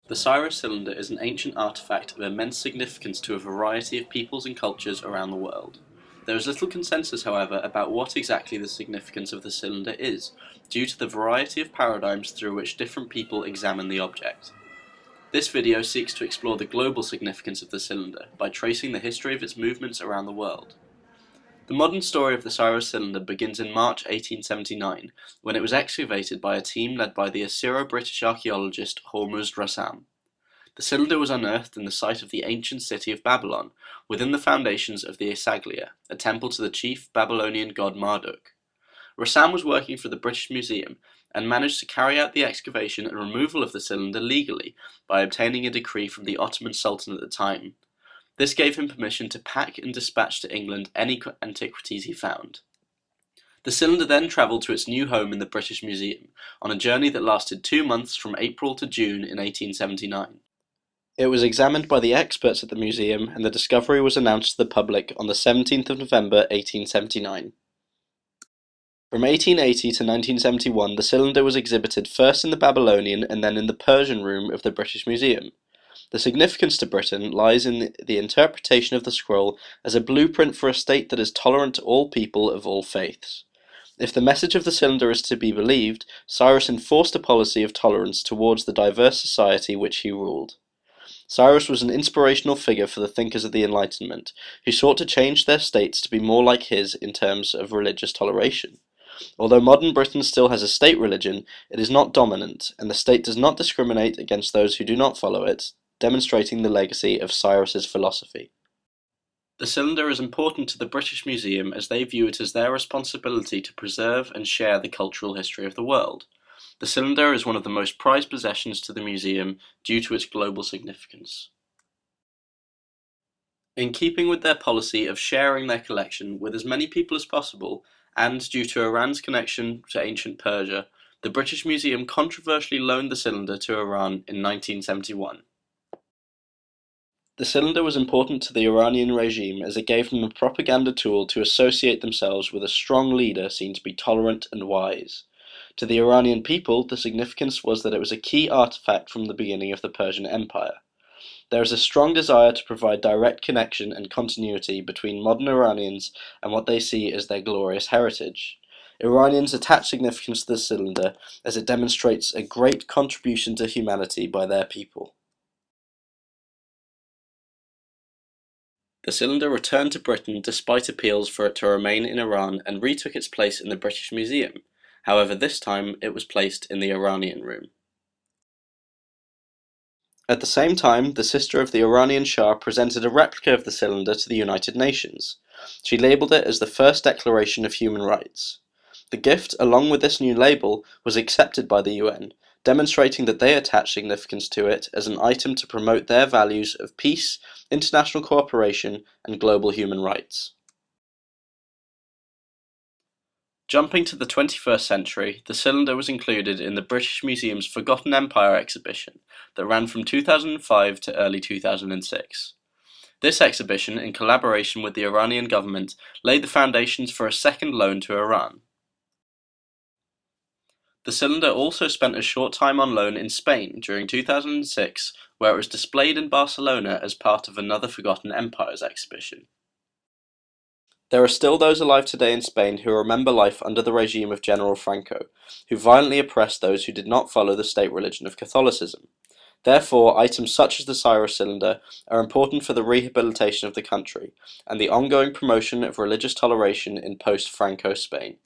The Cyrus cylinder is an ancient artifact of immense significance to a variety of peoples and cultures around the world. There is little consensus, however, about what exactly the significance of the cylinder is, due to the variety of paradigms through which different people examine the object. This video seeks to explore the global significance of the cylinder by tracing the history of its movements around the world. The modern story of the Cyrus cylinder begins in March 1879, when it was excavated by a team led by the Assyro-British archaeologist Hormuzd Rassam. The cylinder was unearthed in the site of the ancient city of Babylon, within the foundations of the Esaglia, a temple to the chief Babylonian god Marduk. Rassam was working for the British Museum and managed to carry out the excavation and removal of the cylinder legally by obtaining a decree from the Ottoman Sultan at the time. This gave him permission to pack and dispatch to England any antiquities he found. The cylinder then travelled to its new home in the British Museum, on a journey that lasted 2 months from April to June in 1879. It was examined by the experts at the museum, and the discovery was announced to the public on the 17th of November 1879. From 1880 to 1971, the cylinder was exhibited first in the Babylonian and then in the Persian room of the British Museum. The significance to Britain lies in the interpretation of the scroll as a blueprint for a state that is tolerant to all people of all faiths. If the message of the cylinder is to be believed, Cyrus enforced a policy of tolerance towards the diverse society which he ruled. Cyrus was an inspirational figure for the thinkers of the Enlightenment, who sought to change their states to be more like his in terms of religious toleration. Although modern Britain still has a state religion, it is not dominant, and the state does not discriminate against those who do not follow it, demonstrating the legacy of Cyrus's philosophy. The cylinder is important to the British Museum as they view it as their responsibility to preserve and share the cultural history of the world. The cylinder is one of the most prized possessions to the museum due to its global significance. In keeping with their policy of sharing their collection with as many people as possible, and due to Iran's connection to ancient Persia, the British Museum controversially loaned the cylinder to Iran in 1971. The cylinder was important to the Iranian regime as it gave them a propaganda tool to associate themselves with a strong leader seen to be tolerant and wise. To the Iranian people, the significance was that it was a key artifact from the beginning of the Persian Empire. There is a strong desire to provide direct connection and continuity between modern Iranians and what they see as their glorious heritage. Iranians attach significance to the cylinder as it demonstrates a great contribution to humanity by their people. The cylinder returned to Britain despite appeals for it to remain in Iran and retook its place in the British Museum. However, this time it was placed in the Iranian room. At the same time, the sister of the Iranian Shah presented a replica of the cylinder to the United Nations. She labeled it as the first declaration of human rights. The gift, along with this new label, was accepted by the UN, demonstrating that they attach significance to it as an item to promote their values of peace, international cooperation, and global human rights. Jumping to the 21st century, the cylinder was included in the British Museum's Forgotten Empire exhibition that ran from 2005 to early 2006. This exhibition, in collaboration with the Iranian government, laid the foundations for a second loan to Iran. The cylinder also spent a short time on loan in Spain during 2006, where it was displayed in Barcelona as part of another Forgotten Empires exhibition. There are still those alive today in Spain who remember life under the regime of General Franco, who violently oppressed those who did not follow the state religion of Catholicism. Therefore, items such as the Cyrus cylinder are important for the rehabilitation of the country and the ongoing promotion of religious toleration in post-Franco Spain.